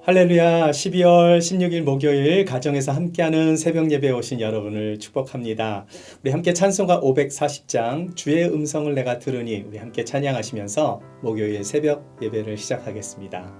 할렐루야. 12월 16일 목요일 가정에서 함께하는 새벽 예배에 오신 여러분을 축복합니다. 우리 함께 찬송가 540장 주의 음성을 내가 들으니 우리 함께 찬양하시면서 목요일 새벽 예배를 시작하겠습니다.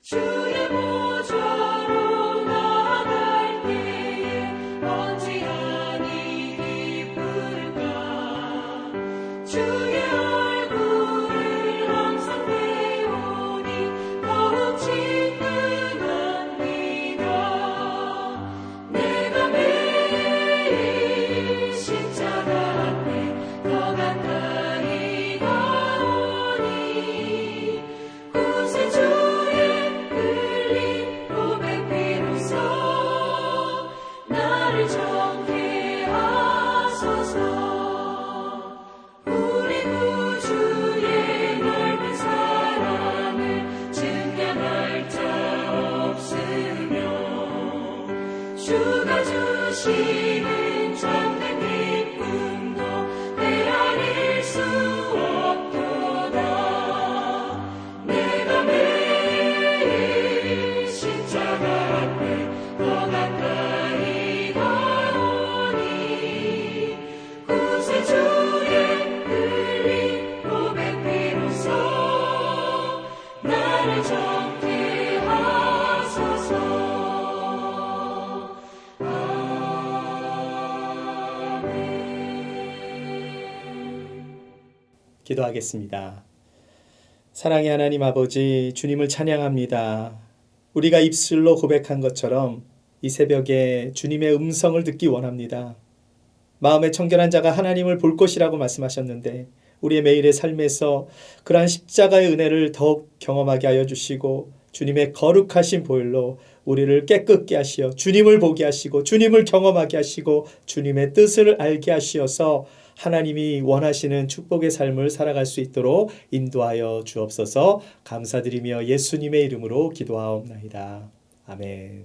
주의 보좌로 나아갈 때에 어찌하니 기쁠까. 주의 얼굴을 항상 배우니 더욱 친근합니다. 내가 매일 십자가 앞에 더 가까이 가오니 구세주 나를 정케 하소서. 우리 구주의 넓은 사랑을 증명할 자 없으며 주가 주시는 참된 기쁨도 헤아릴 수 없도다. 내가 매일 십자가 앞에 더 가까이 가오니 구세주의 흘린 고백 비로소 나를 정케 하소서. 아멘. 기도하겠습니다. 사랑의 하나님 아버지, 주님을 찬양합니다. 우리가 입술로 고백한 것처럼 이 새벽에 주님의 음성을 듣기 원합니다. 마음에 청결한 자가 하나님을 볼 것이라고 말씀하셨는데 우리의 매일의 삶에서 그러한 십자가의 은혜를 더욱 경험하게 하여 주시고 주님의 거룩하신 보혈로 우리를 깨끗게 하시어 주님을 보게 하시고 주님을 경험하게 하시고 주님의 뜻을 알게 하시어서 하나님이 원하시는 축복의 삶을 살아갈 수 있도록 인도하여 주옵소서. 감사드리며 예수님의 이름으로 기도하옵나이다. 아멘.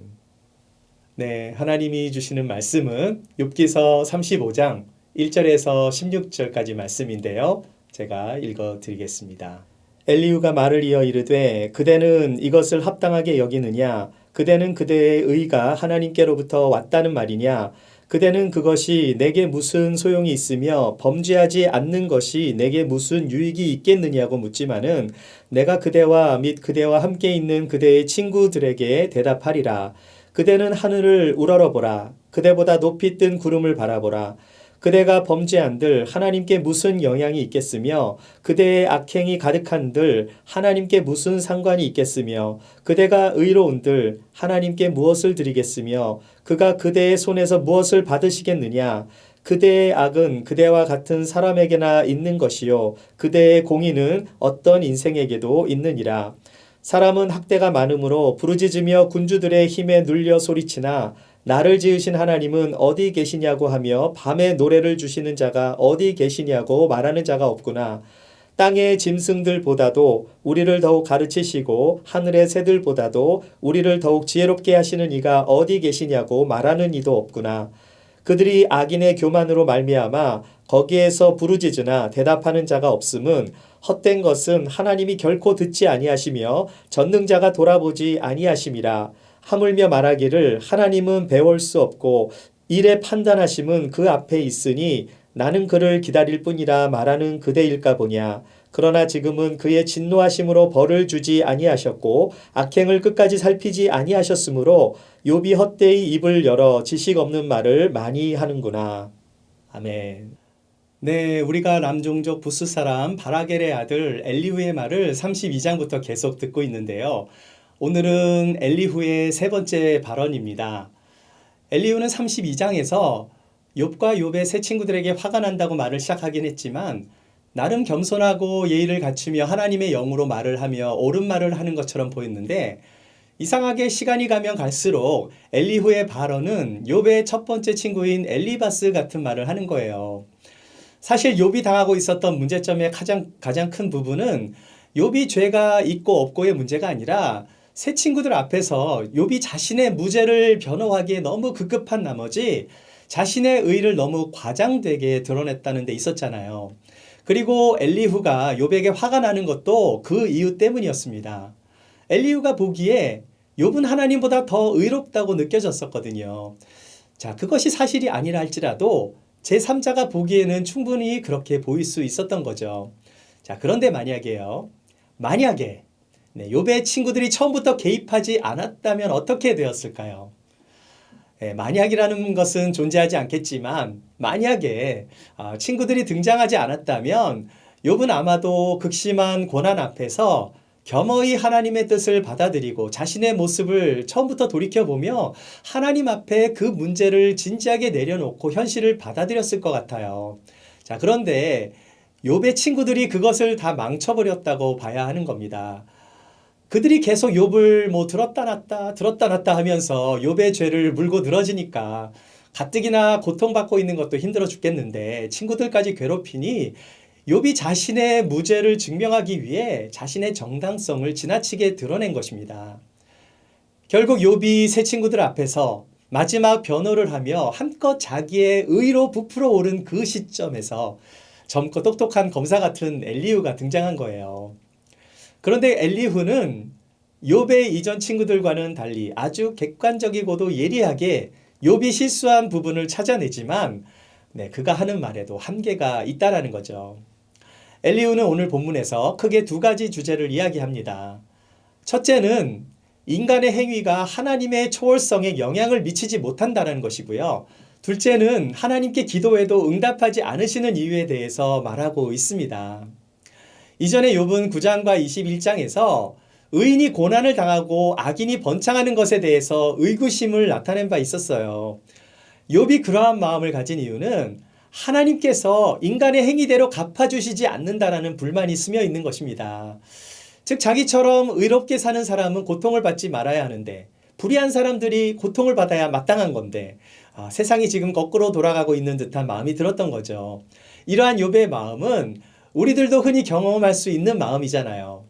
네, 하나님이 주시는 말씀은 욥기서 35장 1절에서 16절까지 말씀인데요. 제가 읽어드리겠습니다. 엘리후가 말을 이어 이르되 그대는 이것을 합당하게 여기느냐? 그대는 그대의 의가 하나님께로부터 왔다는 말이냐? 그대는 그것이 내게 무슨 소용이 있으며 범죄하지 않는 것이 내게 무슨 유익이 있겠느냐고 묻지만은 내가 그대와 및 그대와 함께 있는 그대의 친구들에게 대답하리라. 그대는 하늘을 우러러보라. 그대보다 높이 뜬 구름을 바라보라. 그대가 범죄한들 하나님께 무슨 영향이 있겠으며 그대의 악행이 가득한들 하나님께 무슨 상관이 있겠으며 그대가 의로운들 하나님께 무엇을 드리겠으며 그가 그대의 손에서 무엇을 받으시겠느냐. 그대의 악은 그대와 같은 사람에게나 있는 것이요 그대의 공의는 어떤 인생에게도 있느니라. 사람은 학대가 많으므로 부르짖으며 군주들의 힘에 눌려 소리치나 나를 지으신 하나님은 어디 계시냐고 하며 밤에 노래를 주시는 자가 어디 계시냐고 말하는 자가 없구나. 땅의 짐승들보다도 우리를 더욱 가르치시고 하늘의 새들보다도 우리를 더욱 지혜롭게 하시는 이가 어디 계시냐고 말하는 이도 없구나. 그들이 악인의 교만으로 말미암아 거기에서 부르짖으나 대답하는 자가 없음은 헛된 것은 하나님이 결코 듣지 아니하시며 전능자가 돌아보지 아니하심이라. 하물며 말하기를 하나님은 배울 수 없고 일의 판단하심은 그 앞에 있으니 나는 그를 기다릴 뿐이라 말하는 그대일까 보냐. 그러나 지금은 그의 진노하심으로 벌을 주지 아니하셨고 악행을 끝까지 살피지 아니하셨으므로 욥이 헛되이 입을 열어 지식 없는 말을 많이 하는구나. 아멘. 네, 우리가 남종족 부스 사람 바라겔의 아들 엘리후의 말을 32장부터 계속 듣고 있는데요. 오늘은 엘리후의 세 번째 발언입니다. 엘리후는 32장에서 욥과 욥의 세 친구들에게 화가 난다고 말을 시작하긴 했지만 나름 겸손하고 예의를 갖추며 하나님의 영으로 말을 하며 옳은 말을 하는 것처럼 보였는데 이상하게 시간이 가면 갈수록 엘리후의 발언은 욥의 첫 번째 친구인 엘리바스 같은 말을 하는 거예요. 사실 욥이 당하고 있었던 문제점의 가장 큰 부분은 욥이 죄가 있고 없고의 문제가 아니라 세 친구들 앞에서 욥이 자신의 무죄를 변호하기에 너무 급급한 나머지 자신의 의를 너무 과장되게 드러냈다는 데 있었잖아요. 그리고 엘리후가 욥에게 화가 나는 것도 그 이유 때문이었습니다. 엘리후가 보기에 욥은 하나님보다 더 의롭다고 느껴졌었거든요. 자, 그것이 사실이 아니라 할지라도 제3자가 보기에는 충분히 그렇게 보일 수 있었던 거죠. 자, 그런데 만약에 욥의 친구들이 처음부터 개입하지 않았다면 어떻게 되었을까요? 만약이라는 것은 존재하지 않겠지만 만약에 친구들이 등장하지 않았다면 욥은 아마도 극심한 고난 앞에서 겸허히 하나님의 뜻을 받아들이고 자신의 모습을 처음부터 돌이켜보며 하나님 앞에 그 문제를 진지하게 내려놓고 현실을 받아들였을 것 같아요. 자, 그런데 욥의 친구들이 그것을 다 망쳐버렸다고 봐야 하는 겁니다. 그들이 계속 욥을 들었다 놨다 하면서 욥의 죄를 물고 늘어지니까 가뜩이나 고통받고 있는 것도 힘들어 죽겠는데 친구들까지 괴롭히니 욥이 자신의 무죄를 증명하기 위해 자신의 정당성을 지나치게 드러낸 것입니다. 결국 욥이 세 친구들 앞에서 마지막 변호를 하며 한껏 자기의 의로 부풀어 오른 그 시점에서 젊고 똑똑한 검사 같은 엘리후가 등장한 거예요. 그런데 엘리후는 욥의 이전 친구들과는 달리 아주 객관적이고도 예리하게 욥이 실수한 부분을 찾아내지만 그가 하는 말에도 한계가 있다라는 거죠. 엘리후는 오늘 본문에서 크게 두 가지 주제를 이야기합니다. 첫째는 인간의 행위가 하나님의 초월성에 영향을 미치지 못한다는 것이고요. 둘째는 하나님께 기도해도 응답하지 않으시는 이유에 대해서 말하고 있습니다. 이전에 욥은 9장과 21장에서 의인이 고난을 당하고 악인이 번창하는 것에 대해서 의구심을 나타낸 바 있었어요. 욥이 그러한 마음을 가진 이유는 하나님께서 인간의 행위대로 갚아주시지 않는다라는 불만이 스며 있는 것입니다. 즉 자기처럼 의롭게 사는 사람은 고통을 받지 말아야 하는데 불의한 사람들이 고통을 받아야 마땅한 건데 세상이 지금 거꾸로 돌아가고 있는 듯한 마음이 들었던 거죠. 이러한 욥의 마음은 우리들도 흔히 경험할 수 있는 마음이잖아요.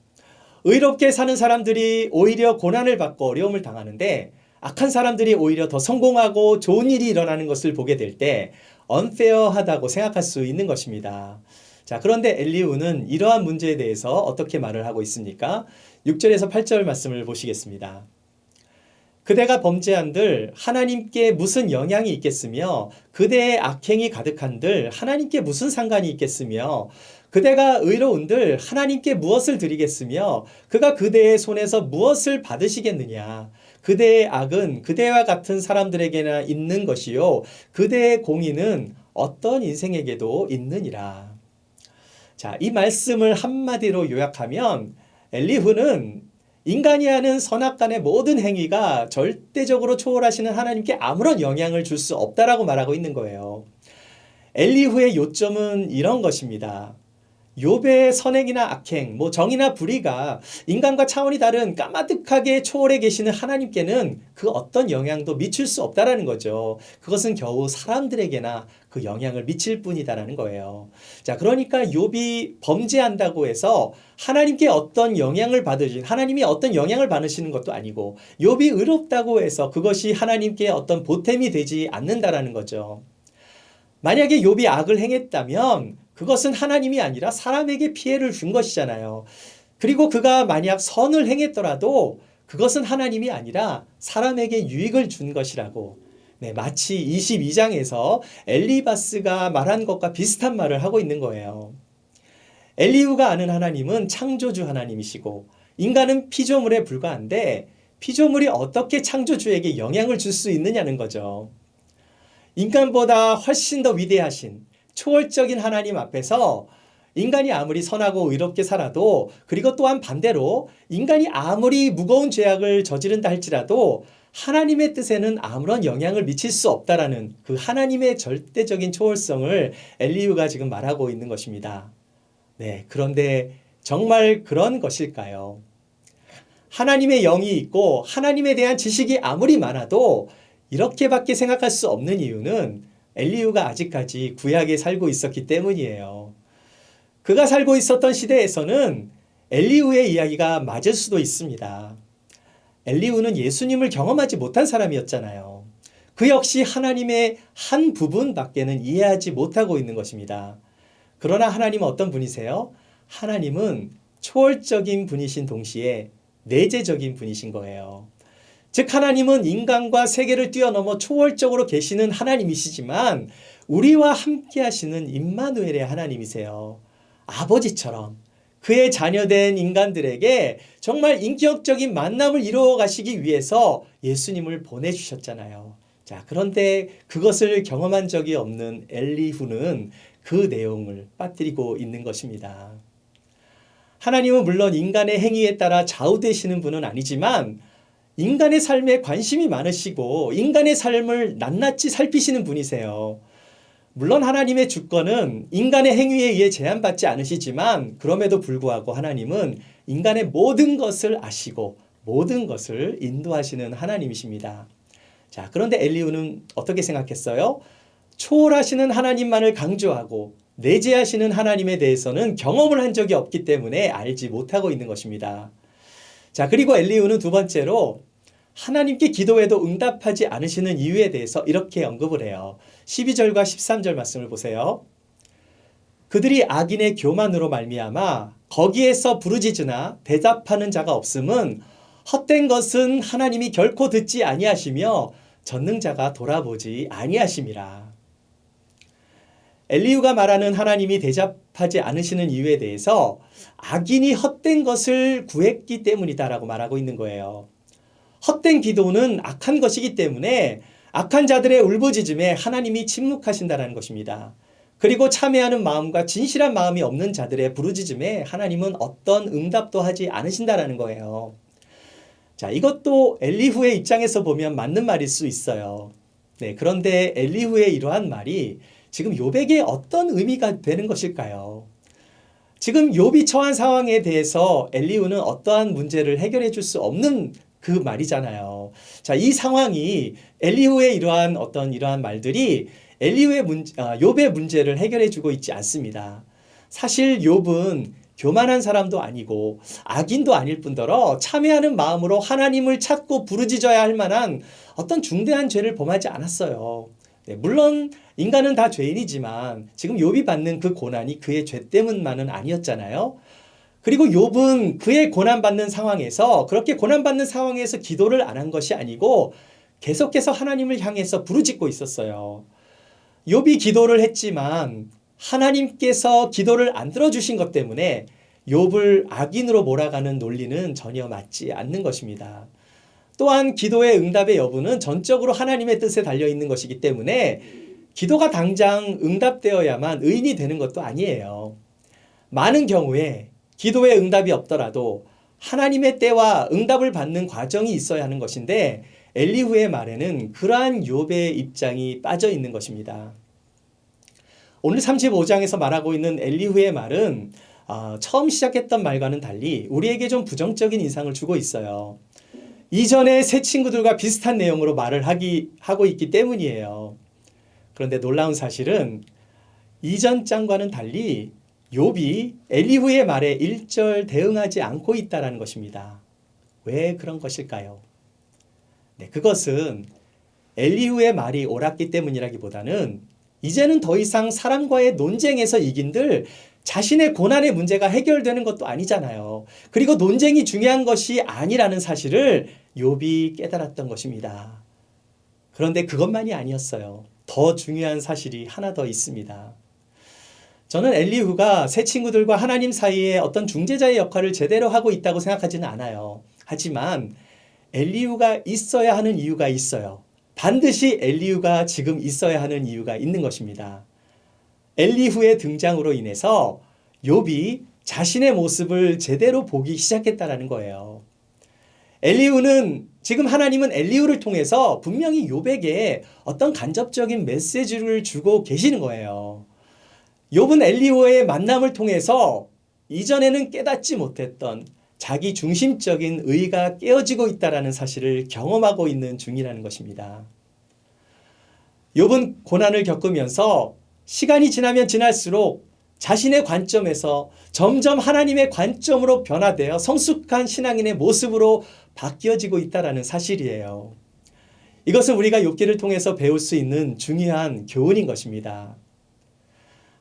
의롭게 사는 사람들이 오히려 고난을 받고 어려움을 당하는데 악한 사람들이 오히려 더 성공하고 좋은 일이 일어나는 것을 보게 될 때 unfair하다고 생각할 수 있는 것입니다. 자, 그런데 엘리후는 이러한 문제에 대해서 어떻게 말을 하고 있습니까? 6절에서 8절 말씀을 보시겠습니다. 그대가 범죄한들 하나님께 무슨 영향이 있겠으며 그대의 악행이 가득한들 하나님께 무슨 상관이 있겠으며 그대가 의로운들 하나님께 무엇을 드리겠으며 그가 그대의 손에서 무엇을 받으시겠느냐. 그대의 악은 그대와 같은 사람들에게나 있는 것이요 그대의 공의는 어떤 인생에게도 있느니라. 자, 이 말씀을 한마디로 요약하면 엘리후는 인간이 하는 선악간의 모든 행위가 절대적으로 초월하시는 하나님께 아무런 영향을 줄 수 없다라고 말하고 있는 거예요. 엘리후의 요점은 이런 것입니다. 욥의 선행이나 악행, 정의나 불의가 인간과 차원이 다른 까마득하게 초월해 계시는 하나님께는 그 어떤 영향도 미칠 수 없다라는 거죠. 그것은 겨우 사람들에게나 그 영향을 미칠 뿐이다라는 거예요. 자, 그러니까 욥이 범죄한다고 해서 하나님께 어떤 영향을 하나님이 어떤 영향을 받으시는 것도 아니고, 욥이 의롭다고 해서 그것이 하나님께 어떤 보탬이 되지 않는다라는 거죠. 만약에 욥이 악을 행했다면 그것은 하나님이 아니라 사람에게 피해를 준 것이잖아요. 그리고 그가 만약 선을 행했더라도 그것은 하나님이 아니라 사람에게 유익을 준 것이라고. 네, 마치 22장에서 엘리바스가 말한 것과 비슷한 말을 하고 있는 거예요. 엘리후가 아는 하나님은 창조주 하나님이시고 인간은 피조물에 불과한데 피조물이 어떻게 창조주에게 영향을 줄 수 있느냐는 거죠. 인간보다 훨씬 더 위대하신 초월적인 하나님 앞에서 인간이 아무리 선하고 의롭게 살아도, 그리고 또한 반대로 인간이 아무리 무거운 죄악을 저지른다 할지라도 하나님의 뜻에는 아무런 영향을 미칠 수 없다라는 그 하나님의 절대적인 초월성을 엘리후가 지금 말하고 있는 것입니다. 네, 그런데 정말 그런 것일까요? 하나님의 영이 있고 하나님에 대한 지식이 아무리 많아도 이렇게밖에 생각할 수 없는 이유는 엘리후가 아직까지 구약에 살고 있었기 때문이에요. 그가 살고 있었던 시대에서는 엘리후의 이야기가 맞을 수도 있습니다. 엘리후는 예수님을 경험하지 못한 사람이었잖아요. 그 역시 하나님의 한 부분밖에는 이해하지 못하고 있는 것입니다. 그러나 하나님은 어떤 분이세요? 하나님은 초월적인 분이신 동시에 내재적인 분이신 거예요. 즉 하나님은 인간과 세계를 뛰어넘어 초월적으로 계시는 하나님이시지만 우리와 함께 하시는 임마누엘의 하나님이세요. 아버지처럼 그의 자녀된 인간들에게 정말 인격적인 만남을 이루어 가시기 위해서 예수님을 보내주셨잖아요. 자, 그런데 그것을 경험한 적이 없는 엘리후는 그 내용을 빠뜨리고 있는 것입니다. 하나님은 물론 인간의 행위에 따라 좌우되시는 분은 아니지만 인간의 삶에 관심이 많으시고 인간의 삶을 낱낱이 살피시는 분이세요. 물론 하나님의 주권은 인간의 행위에 의해 제한받지 않으시지만 그럼에도 불구하고 하나님은 인간의 모든 것을 아시고 모든 것을 인도하시는 하나님이십니다. 자, 그런데 엘리후는 어떻게 생각했어요? 초월하시는 하나님만을 강조하고 내재하시는 하나님에 대해서는 경험을 한 적이 없기 때문에 알지 못하고 있는 것입니다. 자, 그리고 엘리후는 두 번째로 하나님께 기도해도 응답하지 않으시는 이유에 대해서 이렇게 언급을 해요. 12절과 13절 말씀을 보세요. 그들이 악인의 교만으로 말미암아 거기에서 부르짖으나 대답하는 자가 없음은 헛된 것은 하나님이 결코 듣지 아니하시며 전능자가 돌아보지 아니하심이라. 엘리후가 말하는 하나님이 대답하지 않으시는 이유에 대해서 악인이 헛된 것을 구했기 때문이다라고 말하고 있는 거예요. 헛된 기도는 악한 것이기 때문에 악한 자들의 울부짖음에 하나님이 침묵하신다는 것입니다. 그리고 참회하는 마음과 진실한 마음이 없는 자들의 부르짖음에 하나님은 어떤 응답도 하지 않으신다는 거예요. 자, 이것도 엘리후의 입장에서 보면 맞는 말일 수 있어요. 네, 그런데 엘리후의 이러한 말이 지금 욥에게 어떤 의미가 되는 것일까요? 지금 욥이 처한 상황에 대해서 엘리후는 어떠한 문제를 해결해 줄 수 없는 그 말이잖아요. 자, 이 상황이 엘리후의 이러한 말들이 욥의 문제를 해결해 주고 있지 않습니다. 사실 욥은 교만한 사람도 아니고 악인도 아닐 뿐더러 참회하는 마음으로 하나님을 찾고 부르짖어야 할 만한 어떤 중대한 죄를 범하지 않았어요. 네, 물론 인간은 다 죄인이지만 지금 욥이 받는 그 고난이 그의 죄 때문만은 아니었잖아요. 그리고 욥은 그의 고난받는 상황에서 그렇게 고난받는 상황에서 기도를 안 한 것이 아니고 계속해서 하나님을 향해서 부르짖고 있었어요. 욥이 기도를 했지만 하나님께서 기도를 안 들어주신 것 때문에 욥을 악인으로 몰아가는 논리는 전혀 맞지 않는 것입니다. 또한 기도의 응답의 여부는 전적으로 하나님의 뜻에 달려있는 것이기 때문에 기도가 당장 응답되어야만 의인이 되는 것도 아니에요. 많은 경우에 기도의 응답이 없더라도 하나님의 때와 응답을 받는 과정이 있어야 하는 것인데 엘리후의 말에는 그러한 욥의 입장이 빠져 있는 것입니다. 오늘 35장에서 말하고 있는 엘리후의 말은 처음 시작했던 말과는 달리 우리에게 좀 부정적인 인상을 주고 있어요. 이전에 새 친구들과 비슷한 내용으로 말을 하고 있기 때문이에요. 그런데 놀라운 사실은 이전 장과는 달리 욥이 엘리후의 말에 일절 대응하지 않고 있다는 것입니다. 왜 그런 것일까요? 네, 그것은 엘리후의 말이 옳았기 때문이라기보다는 이제는 더 이상 사람과의 논쟁에서 이긴들 자신의 고난의 문제가 해결되는 것도 아니잖아요. 그리고 논쟁이 중요한 것이 아니라는 사실을 욥이 깨달았던 것입니다. 그런데 그것만이 아니었어요. 더 중요한 사실이 하나 더 있습니다. 저는 엘리후가 새 친구들과 하나님 사이에 어떤 중재자의 역할을 제대로 하고 있다고 생각하지는 않아요. 하지만 엘리후가 있어야 하는 이유가 있어요. 반드시 엘리후가 지금 있어야 하는 이유가 있는 것입니다. 엘리후의 등장으로 인해서 욥이 자신의 모습을 제대로 보기 시작했다는 거예요. 지금 하나님은 엘리후를 통해서 분명히 욥에게 어떤 간접적인 메시지를 주고 계시는 거예요. 욥은 엘리후의 만남을 통해서 이전에는 깨닫지 못했던 자기 중심적인 의가 깨어지고 있다는 사실을 경험하고 있는 중이라는 것입니다. 욥은 고난을 겪으면서 시간이 지나면 지날수록 자신의 관점에서 점점 하나님의 관점으로 변화되어 성숙한 신앙인의 모습으로 바뀌어지고 있다는 사실이에요. 이것은 우리가 욥기를 통해서 배울 수 있는 중요한 교훈인 것입니다.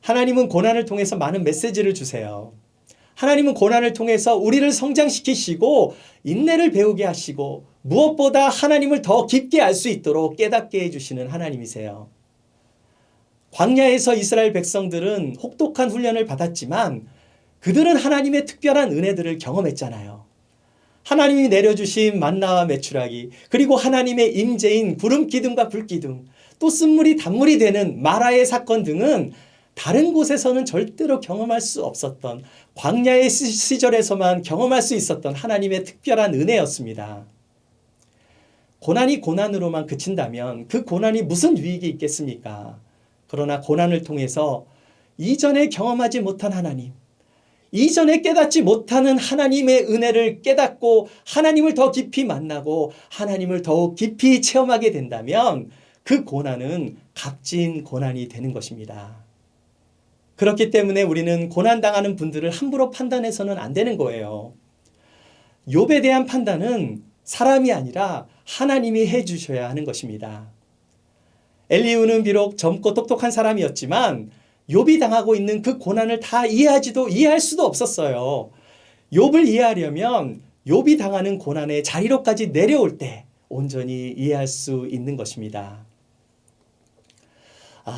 하나님은 고난을 통해서 많은 메시지를 주세요. 하나님은 고난을 통해서 우리를 성장시키시고 인내를 배우게 하시고 무엇보다 하나님을 더 깊게 알 수 있도록 깨닫게 해주시는 하나님이세요. 광야에서 이스라엘 백성들은 혹독한 훈련을 받았지만 그들은 하나님의 특별한 은혜들을 경험했잖아요. 하나님이 내려주신 만나와 메추라기, 그리고 하나님의 임재인 구름 기둥과 불 기둥, 또 쓴물이 단물이 되는 마라의 사건 등은 다른 곳에서는 절대로 경험할 수 없었던, 광야의 시절에서만 경험할 수 있었던 하나님의 특별한 은혜였습니다. 고난이 고난으로만 그친다면 그 고난이 무슨 유익이 있겠습니까? 그러나 고난을 통해서 이전에 경험하지 못한 하나님, 이전에 깨닫지 못하는 하나님의 은혜를 깨닫고 하나님을 더 깊이 만나고 하나님을 더욱 깊이 체험하게 된다면 그 고난은 값진 고난이 되는 것입니다. 그렇기 때문에 우리는 고난당하는 분들을 함부로 판단해서는 안 되는 거예요. 욥에 대한 판단은 사람이 아니라 하나님이 해주셔야 하는 것입니다. 엘리후는 비록 젊고 똑똑한 사람이었지만 욥이 당하고 있는 그 고난을 다 이해할 수도 없었어요. 욥을 이해하려면 욥이 당하는 고난의 자리로까지 내려올 때 온전히 이해할 수 있는 것입니다.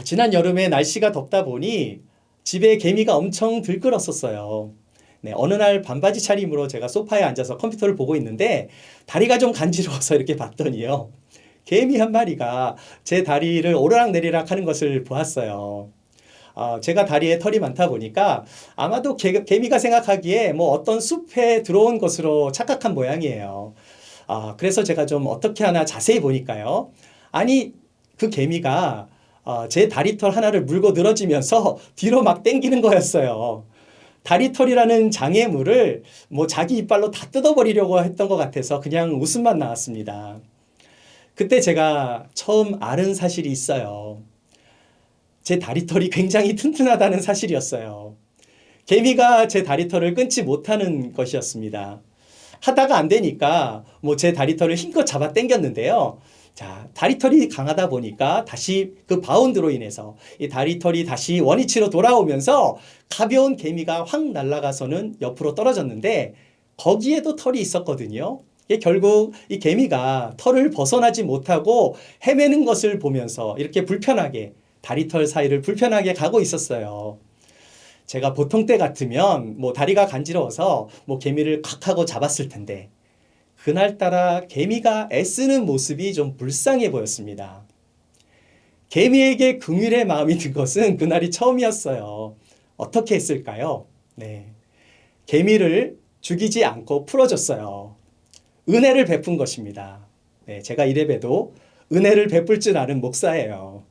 지난 여름에 날씨가 덥다 보니 집에 개미가 엄청 들끓었었어요. 네, 어느 날 반바지 차림으로 제가 소파에 앉아서 컴퓨터를 보고 있는데 다리가 좀 간지러워서 이렇게 봤더니요, 개미 한 마리가 제 다리를 오르락내리락 하는 것을 보았어요. 제가 다리에 털이 많다 보니까 아마도 개미가 생각하기에 뭐 어떤 숲에 들어온 것으로 착각한 모양이에요. 그래서 제가 좀 어떻게 하나 자세히 보니까요, 아니 그 개미가 제 다리털 하나를 물고 늘어지면서 뒤로 막 당기는 거였어요. 다리털이라는 장애물을 뭐 자기 이빨로 다 뜯어버리려고 했던 것 같아서 그냥 웃음만 나왔습니다. 그때 제가 처음 알은 사실이 있어요. 제 다리털이 굉장히 튼튼하다는 사실이었어요. 개미가 제 다리털을 끊지 못하는 것이었습니다. 하다가 안 되니까 뭐 제 다리털을 힘껏 잡아 당겼는데요. 자, 다리털이 강하다 보니까 다시 그 바운드로 인해서 이 다리털이 다시 원위치로 돌아오면서 가벼운 개미가 확 날아가서는 옆으로 떨어졌는데 거기에도 털이 있었거든요. 결국 이 개미가 털을 벗어나지 못하고 헤매는 것을 보면서 이렇게 불편하게 다리털 사이를 불편하게 가고 있었어요. 제가 보통 때 같으면 뭐 다리가 간지러워서 뭐 개미를 콱 하고 잡았을 텐데 그날따라 개미가 애쓰는 모습이 좀 불쌍해 보였습니다. 개미에게 긍휼의 마음이 든 것은 그날이 처음이었어요. 어떻게 했을까요? 네, 개미를 죽이지 않고 풀어줬어요. 은혜를 베푼 것입니다. 네, 제가 이래봬도 은혜를 베풀 줄 아는 목사예요.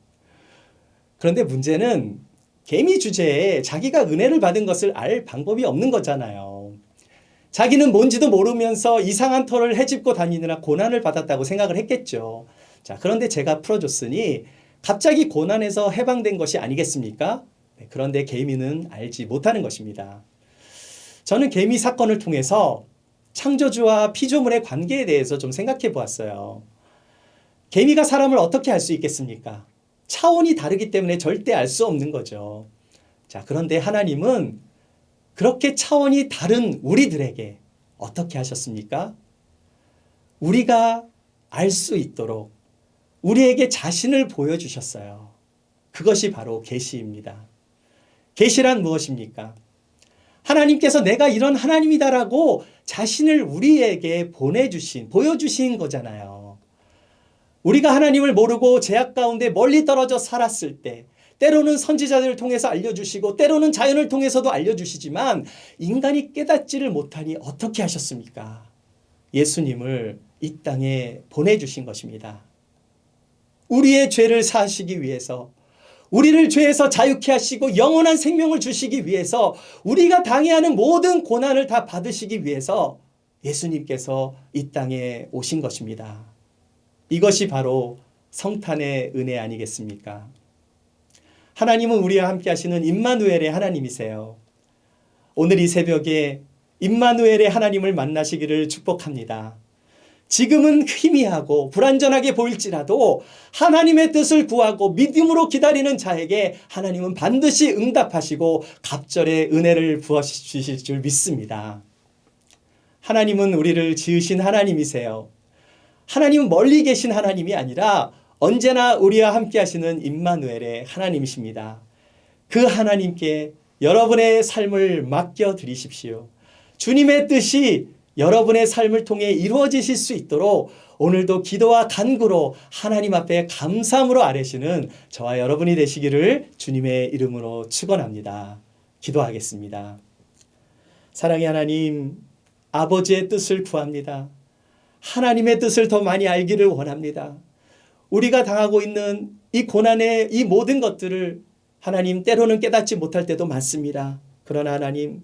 그런데 문제는 개미 주제에 자기가 은혜를 받은 것을 알 방법이 없는 거잖아요. 자기는 뭔지도 모르면서 이상한 털을 헤집고 다니느라 고난을 받았다고 생각을 했겠죠. 자, 그런데 제가 풀어줬으니 갑자기 고난에서 해방된 것이 아니겠습니까? 네, 그런데 개미는 알지 못하는 것입니다. 저는 개미 사건을 통해서 창조주와 피조물의 관계에 대해서 좀 생각해 보았어요. 개미가 사람을 어떻게 알 수 있겠습니까? 차원이 다르기 때문에 절대 알 수 없는 거죠. 자, 그런데 하나님은 그렇게 차원이 다른 우리들에게 어떻게 하셨습니까? 우리가 알 수 있도록 우리에게 자신을 보여주셨어요. 그것이 바로 계시입니다. 계시란 무엇입니까? 하나님께서 내가 이런 하나님이다라고 자신을 우리에게 보여주신 거잖아요. 우리가 하나님을 모르고 죄악 가운데 멀리 떨어져 살았을 때 때로는 선지자들을 통해서 알려주시고 때로는 자연을 통해서도 알려주시지만 인간이 깨닫지를 못하니 어떻게 하셨습니까? 예수님을 이 땅에 보내주신 것입니다. 우리의 죄를 사하시기 위해서, 우리를 죄에서 자유케 하시고 영원한 생명을 주시기 위해서, 우리가 당해야 하는 모든 고난을 다 받으시기 위해서 예수님께서 이 땅에 오신 것입니다. 이것이 바로 성탄의 은혜 아니겠습니까? 하나님은 우리와 함께 하시는 임마누엘의 하나님이세요. 오늘 이 새벽에 임마누엘의 하나님을 만나시기를 축복합니다. 지금은 희미하고 불완전하게 보일지라도 하나님의 뜻을 구하고 믿음으로 기다리는 자에게 하나님은 반드시 응답하시고 갑절의 은혜를 부어주실 줄 믿습니다. 하나님은 우리를 지으신 하나님이세요. 하나님은 멀리 계신 하나님이 아니라 언제나 우리와 함께 하시는 임마누엘의 하나님이십니다. 그 하나님께 여러분의 삶을 맡겨드리십시오. 주님의 뜻이 여러분의 삶을 통해 이루어지실 수 있도록 오늘도 기도와 간구로 하나님 앞에 감사함으로 아뢰시는 저와 여러분이 되시기를 주님의 이름으로 축원합니다. 기도하겠습니다. 사랑의 하나님, 아버지의 뜻을 구합니다. 하나님의 뜻을 더 많이 알기를 원합니다. 우리가 당하고 있는 이 고난의 이 모든 것들을 하나님 때로는 깨닫지 못할 때도 많습니다. 그러나 하나님,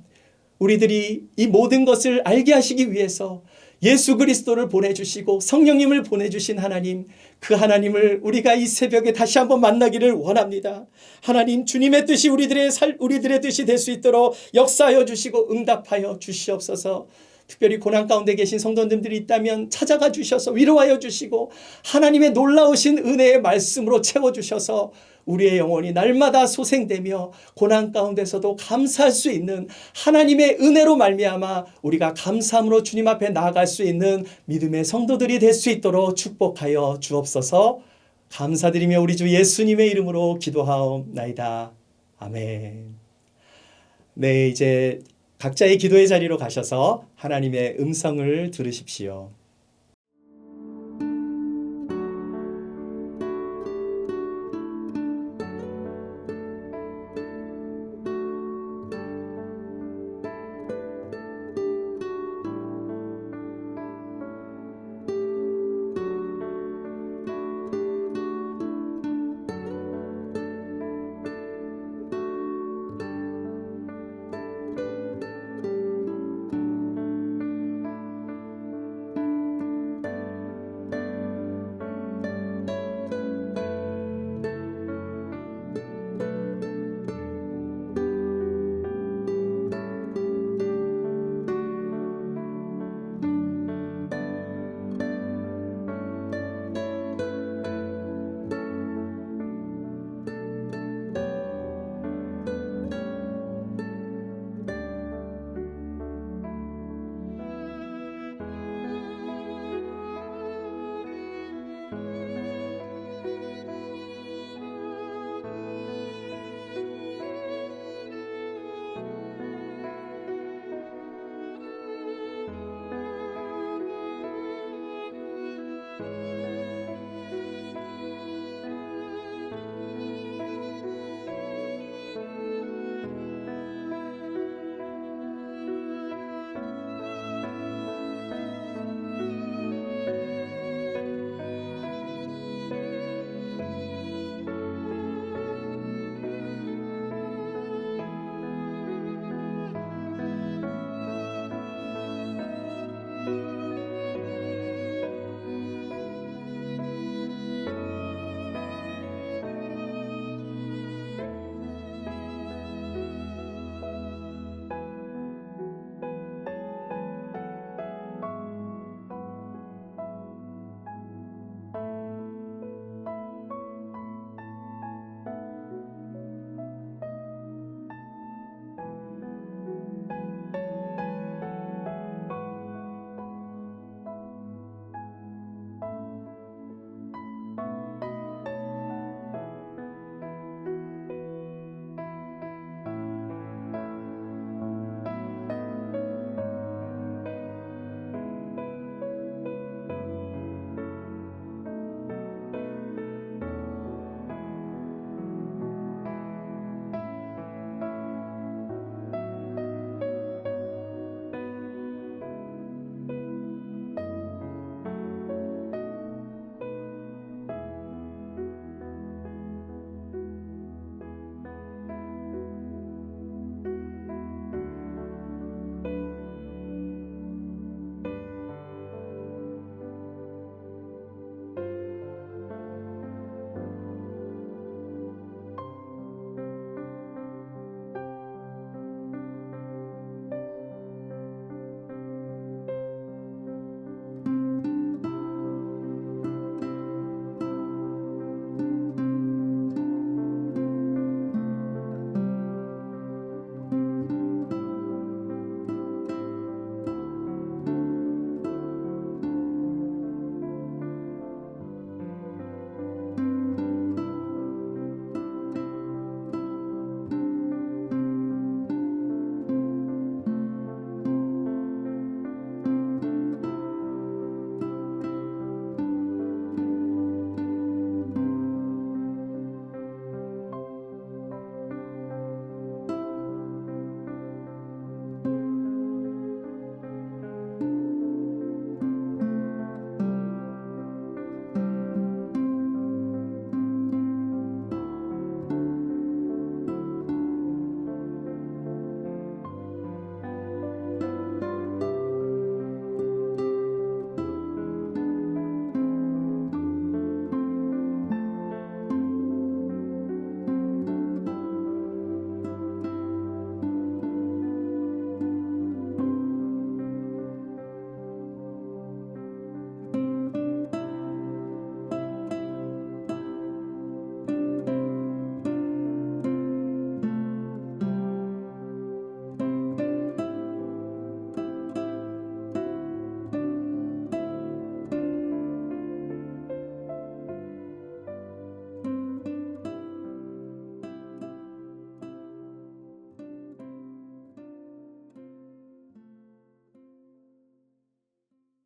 우리들이 이 모든 것을 알게 하시기 위해서 예수 그리스도를 보내주시고 성령님을 보내주신 하나님, 그 하나님을 우리가 이 새벽에 다시 한번 만나기를 원합니다. 하나님, 주님의 뜻이 우리들의 뜻이 될 수 있도록 역사하여 주시고 응답하여 주시옵소서. 특별히 고난 가운데 계신 성도님들이 있다면 찾아가 주셔서 위로하여 주시고 하나님의 놀라우신 은혜의 말씀으로 채워주셔서 우리의 영혼이 날마다 소생되며 고난 가운데서도 감사할 수 있는 하나님의 은혜로 말미암아 우리가 감사함으로 주님 앞에 나아갈 수 있는 믿음의 성도들이 될 수 있도록 축복하여 주옵소서. 감사드리며 우리 주 예수님의 이름으로 기도하옵나이다. 아멘. 네, 이제 각자의 기도의 자리로 가셔서 하나님의 음성을 들으십시오.